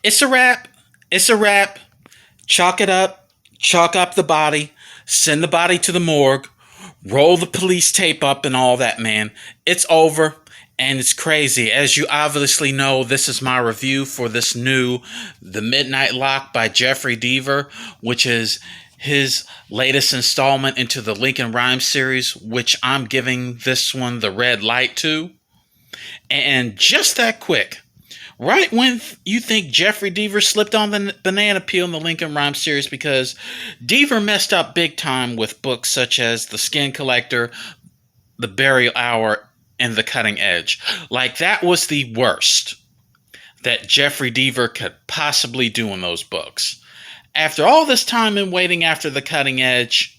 It's a wrap. It's a wrap. Chalk it up. Chalk up the body. Send the body to the morgue. Roll the police tape up and all that, man. It's over. And it's crazy. As you obviously know, this is my review for this new The Midnight Lock by Jeffery Deaver, which is his latest installment into the Lincoln Rhymes series, which I'm giving this one the red light to. And just that quick, right when you think Jeffery Deaver slipped on the banana peel in the Lincoln Rhymes series, because Deaver messed up big time with books such as The Skin Collector, The Burial Hour, and The Cutting Edge. Like, that was the worst that Jeffery Deaver could possibly do in those books. After all this time and waiting after The Cutting Edge,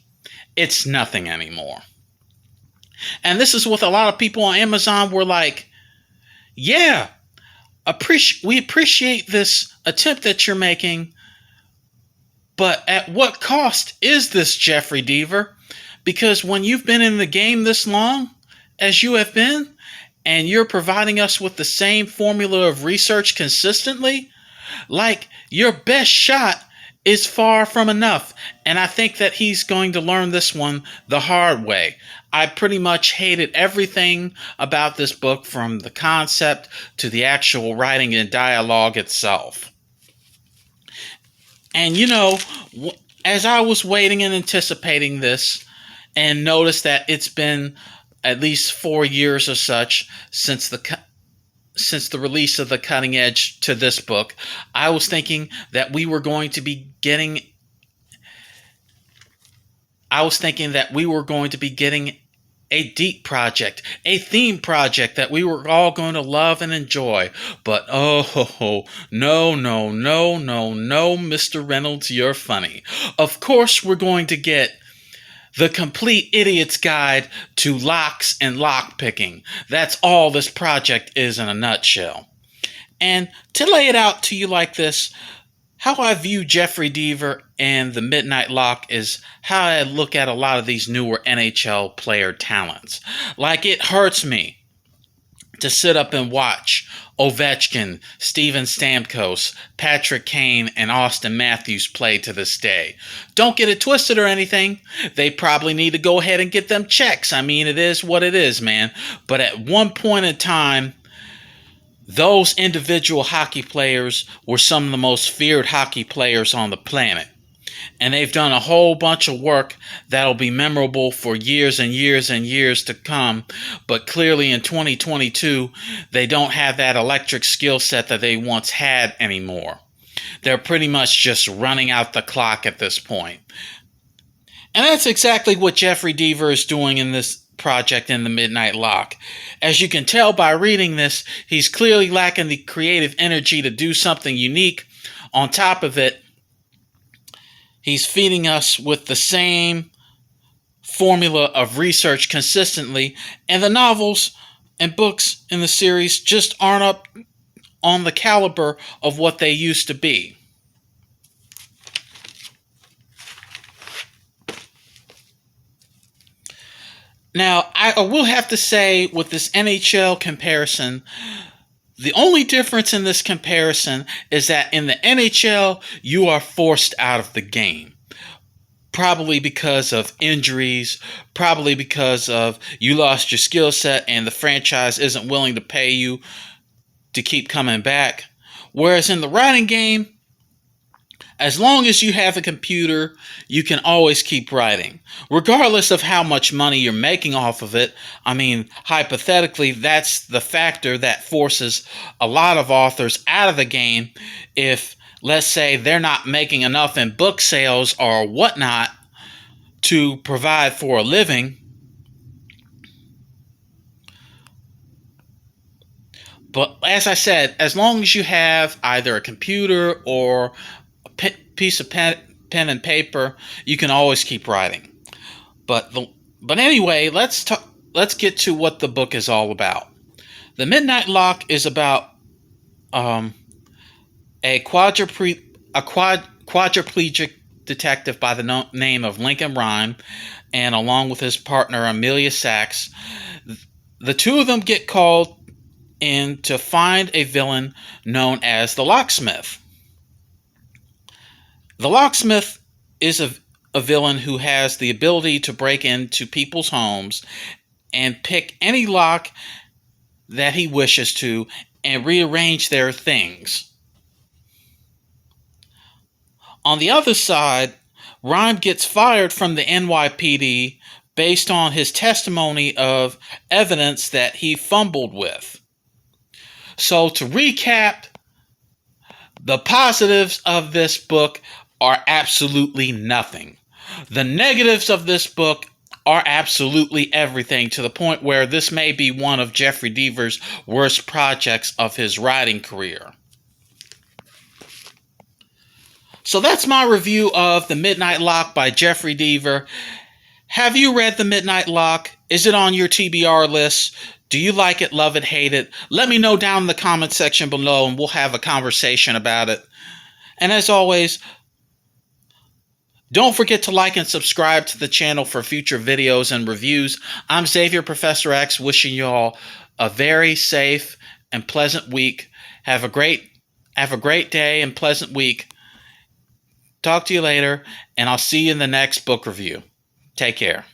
it's nothing anymore. And this is what a lot of people on Amazon were like, yeah, we appreciate this attempt that you're making, but at what cost is this, Jeffery Deaver? Because when you've been in the game this long as you have been, and you're providing us with the same formula of research consistently, like, your best shot is far from enough. And I think that he's going to learn this one the hard way. I pretty much hated everything about this book, from the concept to the actual writing and dialogue itself. And you know, as I was waiting and anticipating this, and noticed that it's been at least 4 years or such since the release of The Cutting Edge to this book, I was thinking that we were going to be getting a deep project, a theme project that we were all going to love and enjoy. But no, Mr. Reynolds, you're funny. Of course we're going to get The Complete Idiot's Guide to Locks and Lockpicking. That's all this project is in a nutshell. And to lay it out to you like this, how I view Jeffery Deaver and The Midnight Lock is how I look at a lot of these newer NHL player talents. Like, it hurts me to sit up and watch Ovechkin, Steven Stamkos, Patrick Kane, and Austin Matthews play to this day. Don't get it twisted or anything. They probably need to go ahead and get them checks. I mean, it is what it is, man. But at one point in time, those individual hockey players were some of the most feared hockey players on the planet. And they've done a whole bunch of work that'll be memorable for years and years and years to come. But clearly in 2022, they don't have that electric skill set that they once had anymore. They're pretty much just running out the clock at this point. And that's exactly what Jeffery Deaver is doing in this project in The Midnight Lock. As you can tell by reading this, he's clearly lacking the creative energy to do something unique. On top of it, he's feeding us with the same formula of research consistently, and the novels and books in the series just aren't up on the caliber of what they used to be. Now, I will have to say, with this NHL comparison, the only difference in this comparison is that in the NHL, you are forced out of the game. Probably because of injuries, probably because of you lost your skill set and the franchise isn't willing to pay you to keep coming back. Whereas in the writing game, as long as you have a computer, you can always keep writing. Regardless of how much money you're making off of it. I mean, hypothetically, that's the factor that forces a lot of authors out of the game if, let's say, they're not making enough in book sales or whatnot to provide for a living. But as I said, as long as you have either a computer or piece of pen and paper, you can always keep writing. But anyway, let's get to what the book is all about. The Midnight Lock is about a quadriplegic detective by the name of Lincoln Rhyme, and along with his partner Amelia Sachs. The two of them get called in to find a villain known as the Locksmith. The locksmith is a villain who has the ability to break into people's homes and pick any lock that he wishes to and rearrange their things. On the other side, Rhyme gets fired from the NYPD based on his testimony of evidence that he fumbled with. So to recap, the positives of this book are absolutely nothing. The negatives of this book are absolutely everything, to the point where this may be one of Jeffery Deaver's worst projects of his writing career. So that's my review of The Midnight Lock by Jeffery Deaver. Have you read The Midnight Lock? Is it on your TBR list? Do you like it, love it, hate it? Let me know down in the comment section below and we'll have a conversation about it. And as always, don't forget to like and subscribe to the channel for future videos and reviews. I'm Xavier Professor X, wishing you all a very safe and pleasant week. Have a great day and pleasant week. Talk to you later, and I'll see you in the next book review. Take care.